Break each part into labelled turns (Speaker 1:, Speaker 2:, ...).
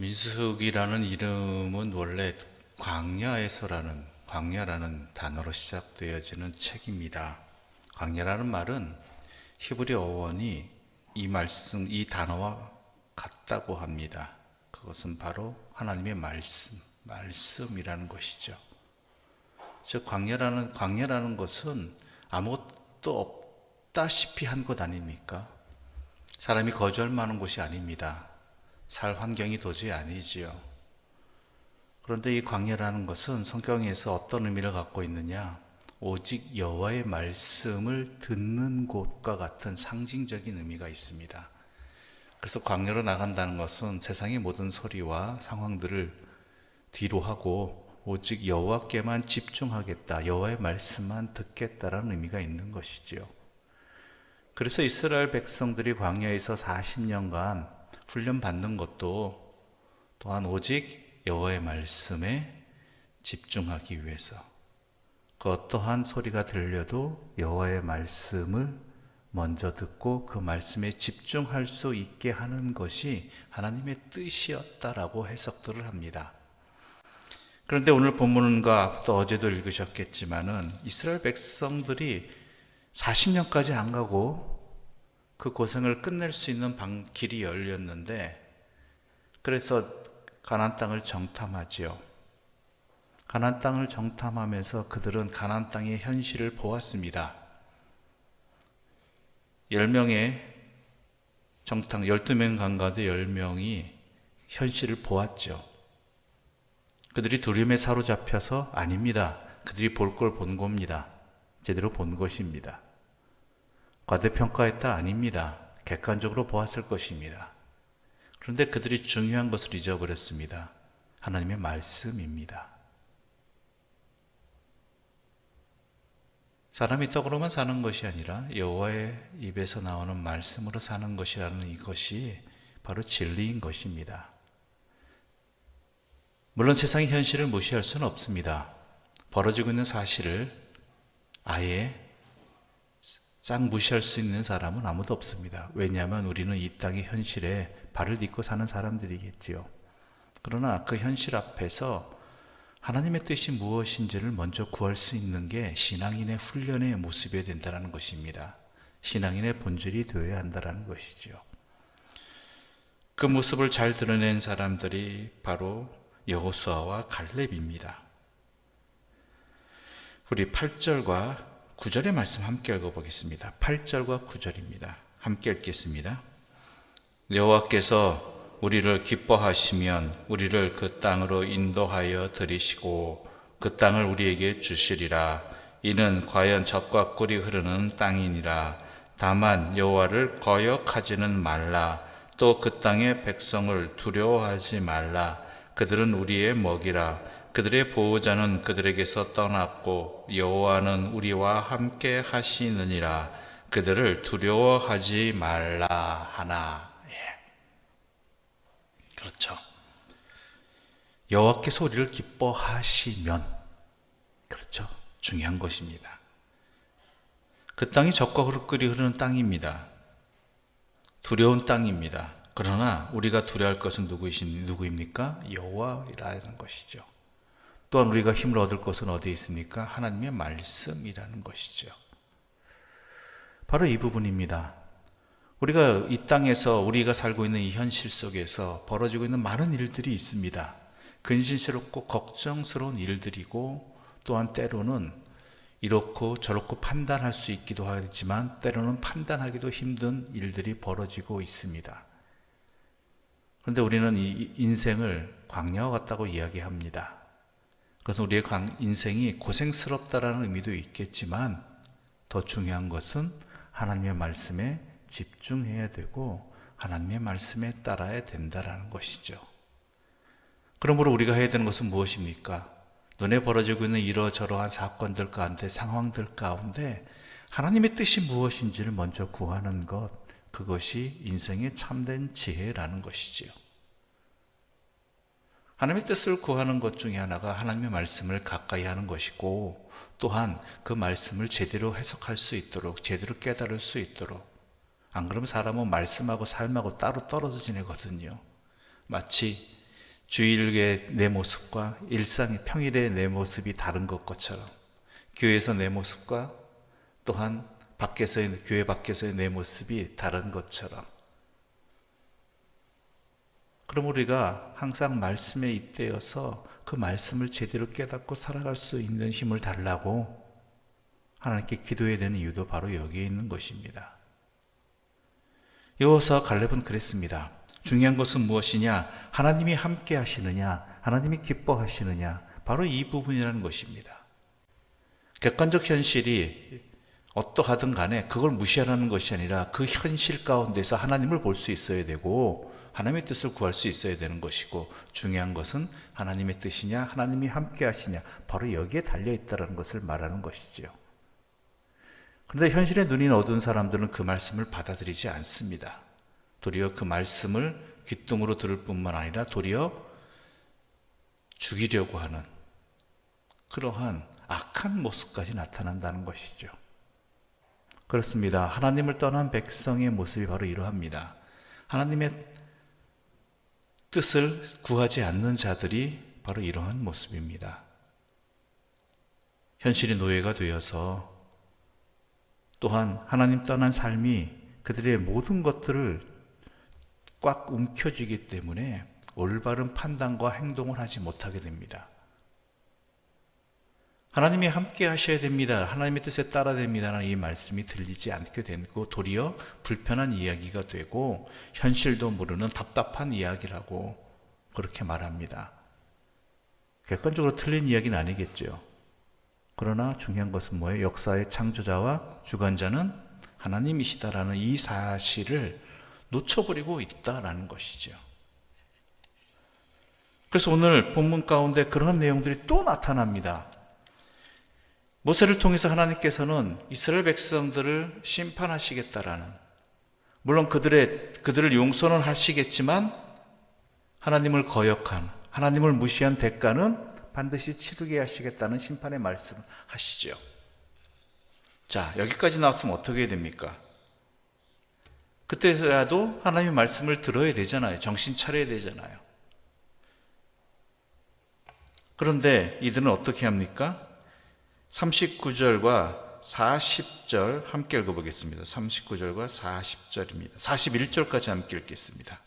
Speaker 1: 민수기라는 이름은 원래 광야라는 단어로 시작되어지는 책입니다. 광야라는 말은 히브리 어원이 이 단어와 같다고 합니다. 그것은 바로 하나님의 말씀이라는 것이죠. 즉 광야라는 것은 아무것도 없다시피 한 것 아닙니까? 사람이 거주할 만한 곳이 아닙니다. 살 환경이 도저히 아니지요. 그런데 이 광야라는 것은 성경에서 어떤 의미를 갖고 있느냐? 오직 여호와의 말씀을 듣는 곳과 같은 상징적인 의미가 있습니다. 그래서 광야로 나간다는 것은 세상의 모든 소리와 상황들을 뒤로 하고 오직 여호와께만 집중하겠다, 여호와의 말씀만 듣겠다라는 의미가 있는 것이지요. 그래서 이스라엘 백성들이 광야에서 40년간 훈련받는 것도 또한 오직 여호와의 말씀에 집중하기 위해서, 그 어떠한 소리가 들려도 여호와의 말씀을 먼저 듣고 그 말씀에 집중할 수 있게 하는 것이 하나님의 뜻이었다라고 해석들을 합니다. 그런데 오늘 본문과 또 어제도 읽으셨겠지만은 이스라엘 백성들이 40년까지 안 가고 그 고생을 끝낼 수 있는 길이 열렸는데, 그래서 가나안 땅을 정탐하지요. 가나안 땅을 정탐하면서 그들은 가나안 땅의 현실을 보았습니다. 12명 간 가운데 10명이 현실을 보았죠. 그들이 두려움에 사로잡혀서 아닙니다. 그들이 볼 걸 본 겁니다. 제대로 본 것입니다. 과대평가했다 아닙니다. 객관적으로 보았을 것입니다. 그런데 그들이 중요한 것을 잊어버렸습니다. 하나님의 말씀입니다. 사람이 떡으로만 사는 것이 아니라 여호와의 입에서 나오는 말씀으로 사는 것이라는 이것이 바로 진리인 것입니다. 물론 세상의 현실을 무시할 수는 없습니다. 벌어지고 있는 사실을 아예 싹 무시할 수 있는 사람은 아무도 없습니다. 왜냐하면 우리는 이 땅의 현실에 발을 딛고 사는 사람들이겠지요. 그러나 그 현실 앞에서 하나님의 뜻이 무엇인지를 먼저 구할 수 있는 게 신앙인의 훈련의 모습이 된다는 것입니다. 신앙인의 본질이 되어야 한다는 것이죠. 그 모습을 잘 드러낸 사람들이 바로 여호수아와 갈렙입니다. 우리 8절과 9절의 말씀 함께 읽어보겠습니다. 8절과 9절입니다. 함께 읽겠습니다. 여호와께서 우리를 기뻐하시면 우리를 그 땅으로 인도하여 들이시고 그 땅을 우리에게 주시리라. 이는 과연 젖과 꿀이 흐르는 땅이니라. 다만 여호와를 거역하지는 말라. 또 그 땅의 백성을 두려워하지 말라. 그들은 우리의 먹이라. 그들의 보호자는 그들에게서 떠났고 여호와는 우리와 함께 하시느니라. 그들을 두려워하지 말라 하나. 그렇죠. 여호와께서 우리를 기뻐하시면, 그렇죠, 중요한 것입니다. 그 땅이 젖과 꿀이 흐르는 땅입니다. 두려운 땅입니다. 그러나 우리가 두려워할 것은 누구입니까? 여호와라는 것이죠. 또한 우리가 힘을 얻을 것은 어디에 있습니까? 하나님의 말씀이라는 것이죠. 바로 이 부분입니다. 우리가 이 땅에서 우리가 살고 있는 이 현실 속에서 벌어지고 있는 많은 일들이 있습니다. 근심스럽고 걱정스러운 일들이고, 또한 때로는 이렇고 저렇고 판단할 수 있기도 하지만 때로는 판단하기도 힘든 일들이 벌어지고 있습니다. 그런데 우리는 이 인생을 광야와 같다고 이야기합니다. 그래서 우리의 인생이 고생스럽다라는 의미도 있겠지만 더 중요한 것은 하나님의 말씀에 집중해야 되고 하나님의 말씀에 따라야 된다라는 것이죠. 그러므로 우리가 해야 되는 것은 무엇입니까? 눈에 벌어지고 있는 이러저러한 사건들 가운데, 상황들 가운데 하나님의 뜻이 무엇인지를 먼저 구하는 것, 그것이 인생의 참된 지혜라는 것이지요. 하나님의 뜻을 구하는 것 중에 하나가 하나님의 말씀을 가까이 하는 것이고, 또한 그 말씀을 제대로 해석할 수 있도록, 제대로 깨달을 수 있도록. 안 그러면 사람은 말씀하고 삶하고 따로 떨어져 지내거든요. 마치 주일의 내 모습과 일상의 평일의 내 모습이 다른 것처럼 교회에서 내 모습과 또한 교회 밖에서의 내 모습이 다른 것처럼, 그럼 우리가 항상 말씀에 잇대어서 그 말씀을 제대로 깨닫고 살아갈 수 있는 힘을 달라고 하나님께 기도해야 되는 이유도 바로 여기에 있는 것입니다. 여호수아 갈렙은 그랬습니다. 중요한 것은 무엇이냐? 하나님이 함께 하시느냐? 하나님이 기뻐하시느냐? 바로 이 부분이라는 것입니다. 객관적 현실이 어떠하든 간에 그걸 무시하라는 것이 아니라 그 현실 가운데서 하나님을 볼 수 있어야 되고 하나님의 뜻을 구할 수 있어야 되는 것이고, 중요한 것은 하나님의 뜻이냐, 하나님이 함께 하시냐, 바로 여기에 달려있다는 것을 말하는 것이죠. 그런데 현실의 눈이 어두운 사람들은 그 말씀을 받아들이지 않습니다. 도리어 그 말씀을 귓등으로 들을 뿐만 아니라 도리어 죽이려고 하는 그러한 악한 모습까지 나타난다는 것이죠. 그렇습니다. 하나님을 떠난 백성의 모습이 바로 이러합니다. 하나님의 뜻을 구하지 않는 자들이 바로 이러한 모습입니다. 현실이 노예가 되어서 또한 하나님 떠난 삶이 그들의 모든 것들을 꽉 움켜쥐기 때문에 올바른 판단과 행동을 하지 못하게 됩니다. 하나님이 함께 하셔야 됩니다. 하나님의 뜻에 따라야 됩니다라는 이 말씀이 들리지 않게 되고 도리어 불편한 이야기가 되고 현실도 모르는 답답한 이야기라고 그렇게 말합니다. 객관적으로 틀린 이야기는 아니겠죠. 그러나 중요한 것은 뭐예요? 역사의 창조자와 주관자는 하나님이시다라는 이 사실을 놓쳐버리고 있다라는 것이죠. 그래서 오늘 본문 가운데 그런 내용들이 또 나타납니다. 모세를 통해서 하나님께서는 이스라엘 백성들을 심판하시겠다라는, 물론 그들을 용서는 하시겠지만 하나님을 거역한, 하나님을 무시한 대가는 반드시 치르게 하시겠다는 심판의 말씀을 하시죠. 자, 여기까지 나왔으면 어떻게 해야 됩니까? 그때라도 하나님의 말씀을 들어야 되잖아요. 정신 차려야 되잖아요. 그런데 이들은 어떻게 합니까? 39절과 40절 함께 읽어보겠습니다. 39절과 40절입니다. 41절까지 함께 읽겠습니다.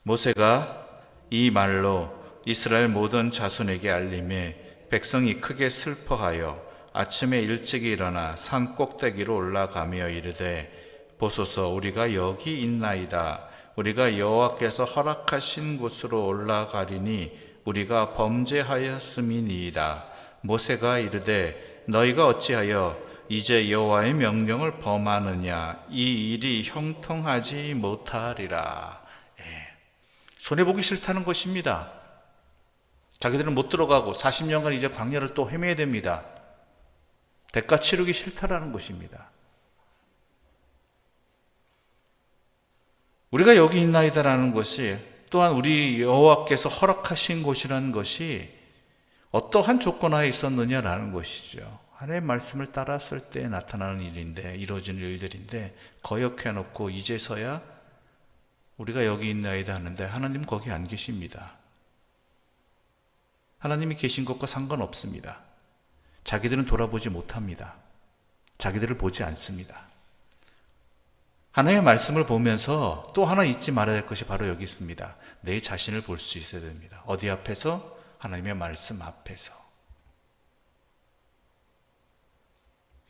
Speaker 1: 모세가 이 말로 이스라엘 모든 자손에게 알림해 백성이 크게 슬퍼하여 아침에 일찍 일어나 산 꼭대기로 올라가며 이르되 보소서 우리가 여기 있나이다. 우리가 여호와께서 허락하신 곳으로 올라가리니 우리가 범죄하였음이니이다. 모세가 이르되 너희가 어찌하여 이제 여호와의 명령을 범하느냐? 이 일이 형통하지 못하리라. 손해보기 싫다는 것입니다. 자기들은 못 들어가고 40년간 이제 광야를 또 헤매야 됩니다. 대가 치르기 싫다라는 것입니다. 우리가 여기 있나이다라는 것이 또한 우리 여호와께서 허락하신 곳이라는 것이 어떠한 조건 하에 있었느냐라는 것이죠. 하나님의 말씀을 따랐을 때 나타나는 일인데, 이루어지는 일들인데 거역해놓고 이제서야 우리가 여기 있나이다 하는데 하나님은 거기 안 계십니다. 하나님이 계신 것과 상관없습니다. 자기들은 돌아보지 못합니다. 자기들을 보지 않습니다. 하나님의 말씀을 보면서 또 하나 잊지 말아야 될 것이 바로 여기 있습니다. 내 자신을 볼 수 있어야 됩니다. 어디 앞에서? 하나님의 말씀 앞에서.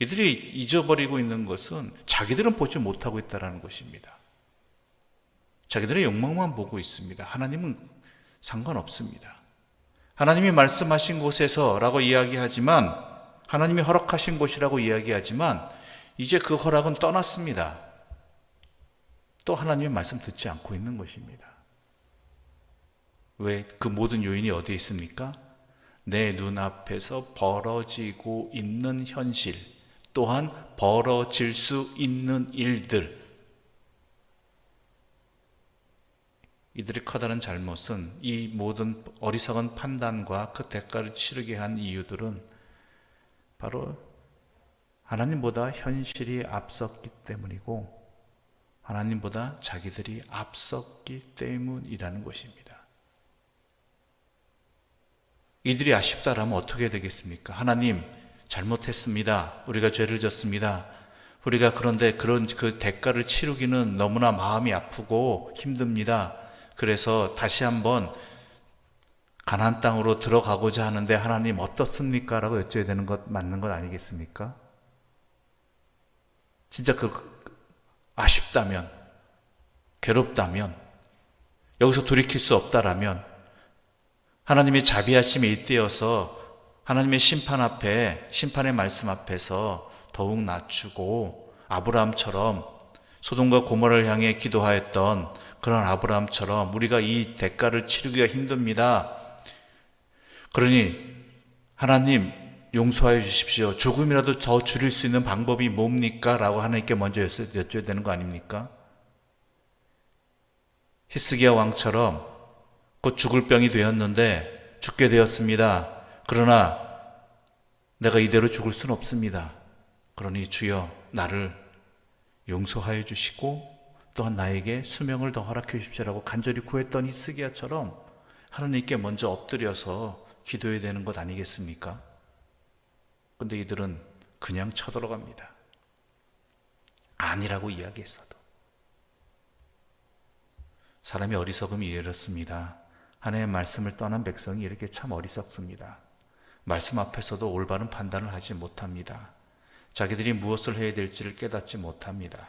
Speaker 1: 이들이 잊어버리고 있는 것은 자기들은 보지 못하고 있다는 것입니다. 자기들의 욕망만 보고 있습니다. 하나님은 상관없습니다. 하나님이 말씀하신 곳에서 라고 이야기하지만, 하나님이 허락하신 곳이라고 이야기하지만 이제 그 허락은 떠났습니다. 또 하나님의 말씀 듣지 않고 있는 것입니다. 왜? 그 모든 요인이 어디에 있습니까? 내 눈앞에서 벌어지고 있는 현실, 또한 벌어질 수 있는 일들. 이들의 커다란 잘못은, 이 모든 어리석은 판단과 그 대가를 치르게 한 이유들은 바로 하나님보다 현실이 앞섰기 때문이고 하나님보다 자기들이 앞섰기 때문이라는 것입니다. 이들이 아쉽다라면 어떻게 되겠습니까? 하나님, 잘못했습니다. 우리가 죄를 졌습니다. 우리가 그런데 그런 그 대가를 치르기는 너무나 마음이 아프고 힘듭니다. 그래서 다시 한번 가나안 땅으로 들어가고자 하는데 하나님 어떻습니까? 라고 여쭤야 되는 것 맞는 것 아니겠습니까? 진짜 아쉽다면, 괴롭다면, 여기서 돌이킬 수 없다라면 하나님의 자비하심에 잇대어서 하나님의 심판 앞에, 심판의 말씀 앞에서 더욱 낮추고 아브라함처럼 소돔과 고모라를 향해 기도하였던 그런 아브라함처럼 우리가 이 대가를 치르기가 힘듭니다. 그러니 하나님 용서하여 주십시오. 조금이라도 더 줄일 수 있는 방법이 뭡니까? 라고 하나님께 먼저 여쭤야 되는 거 아닙니까? 히스기야 왕처럼 곧 죽을 병이 되었는데 죽게 되었습니다. 그러나 내가 이대로 죽을 수는 없습니다. 그러니 주여 나를 용서하여 주시고 또한 나에게 수명을 더 허락해 주십시오라고 간절히 구했던 히스기야처럼 하나님께 먼저 엎드려서 기도해야 되는 것 아니겠습니까? 근데 이들은 그냥 쳐들어갑니다. 아니라고 이야기했어도. 사람이 어리석음이 이렇습니다. 하나님의 말씀을 떠난 백성이 이렇게 참 어리석습니다. 말씀 앞에서도 올바른 판단을 하지 못합니다. 자기들이 무엇을 해야 될지를 깨닫지 못합니다.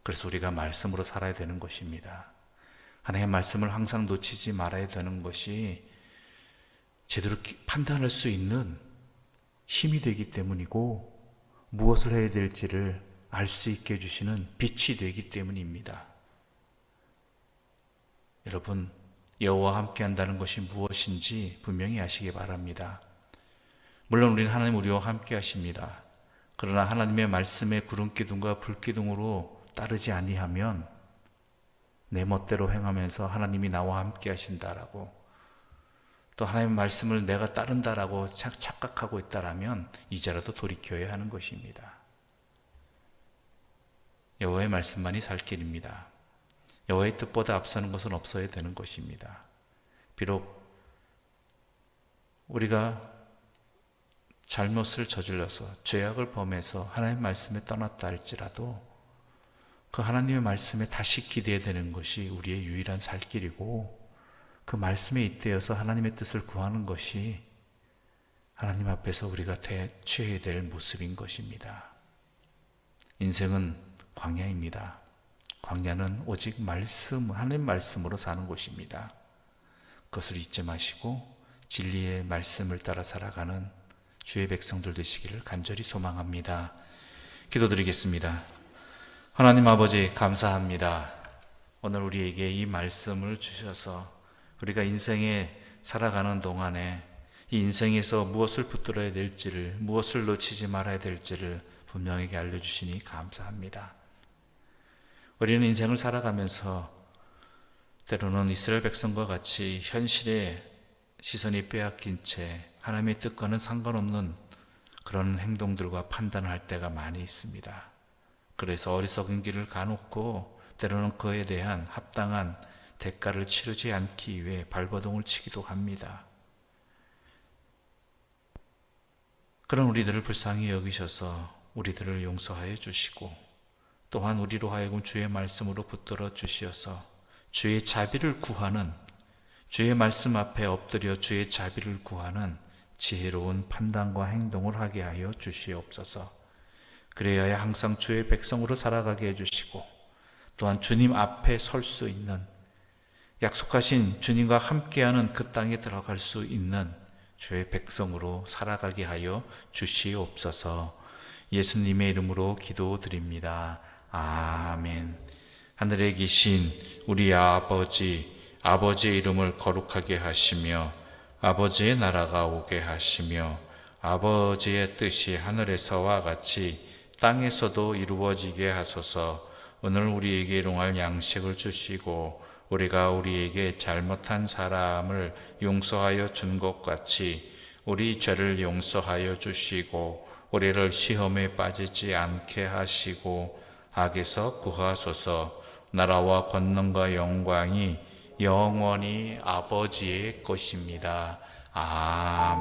Speaker 1: 그래서 우리가 말씀으로 살아야 되는 것입니다. 하나님의 말씀을 항상 놓치지 말아야 되는 것이 제대로 판단할 수 있는 힘이 되기 때문이고 무엇을 해야 될지를 알 수 있게 해주시는 빛이 되기 때문입니다. 여러분, 여호와와 함께 한다는 것이 무엇인지 분명히 아시기 바랍니다. 물론 우리는 하나님 우리와 함께 하십니다. 그러나 하나님의 말씀의 구름기둥과 불기둥으로 따르지 아니하면 내 멋대로 행하면서 하나님이 나와 함께 하신다라고 또 하나님의 말씀을 내가 따른다라고 착각하고 있다라면 이제라도 돌이켜야 하는 것입니다. 여호와의 말씀만이 살 길입니다. 여호와의 뜻보다 앞서는 것은 없어야 되는 것입니다. 비록 우리가 잘못을 저질러서 죄악을 범해서 하나님의 말씀에 떠났다 할지라도 그 하나님의 말씀에 다시 기대야 되는 것이 우리의 유일한 살 길이고 그 말씀에 잇대어서 하나님의 뜻을 구하는 것이 하나님 앞에서 우리가 취해야 될 모습인 것입니다. 인생은 광야입니다. 광야는 오직 말씀, 하나님 말씀으로 사는 곳입니다. 그것을 잊지 마시고 진리의 말씀을 따라 살아가는 주의 백성들 되시기를 간절히 소망합니다. 기도드리겠습니다. 하나님 아버지 감사합니다. 오늘 우리에게 이 말씀을 주셔서 우리가 인생에 살아가는 동안에 이 인생에서 무엇을 붙들어야 될지를, 무엇을 놓치지 말아야 될지를 분명하게 알려주시니 감사합니다. 우리는 인생을 살아가면서 때로는 이스라엘 백성과 같이 현실의 시선이 빼앗긴 채 하나님의 뜻과는 상관없는 그런 행동들과 판단을 할 때가 많이 있습니다. 그래서 어리석은 길을 가놓고 때로는 그에 대한 합당한 대가를 치르지 않기 위해 발버둥을 치기도 합니다. 그런 우리들을 불쌍히 여기셔서 우리들을 용서하여 주시고 또한 우리로 하여금 주의 말씀으로 붙들어 주시어서 주의 자비를 구하는, 주의 말씀 앞에 엎드려 주의 자비를 구하는 지혜로운 판단과 행동을 하게 하여 주시옵소서. 그래야 항상 주의 백성으로 살아가게 해주시고 또한 주님 앞에 설 수 있는, 약속하신 주님과 함께하는 그 땅에 들어갈 수 있는 주의 백성으로 살아가게 하여 주시옵소서. 예수님의 이름으로 기도드립니다. 아멘. 하늘에 계신 우리 아버지의 이름을 거룩하게 하시며 아버지의 나라가 오게 하시며 아버지의 뜻이 하늘에서와 같이 땅에서도 이루어지게 하소서. 오늘 우리에게 일용할 양식을 주시고 우리가 우리에게 잘못한 사람을 용서하여 준 것 같이 우리 죄를 용서하여 주시고 우리를 시험에 빠지지 않게 하시고 악에서 구하소서. 나라와 권능과 영광이 영원히 아버지의 것입니다. 아멘.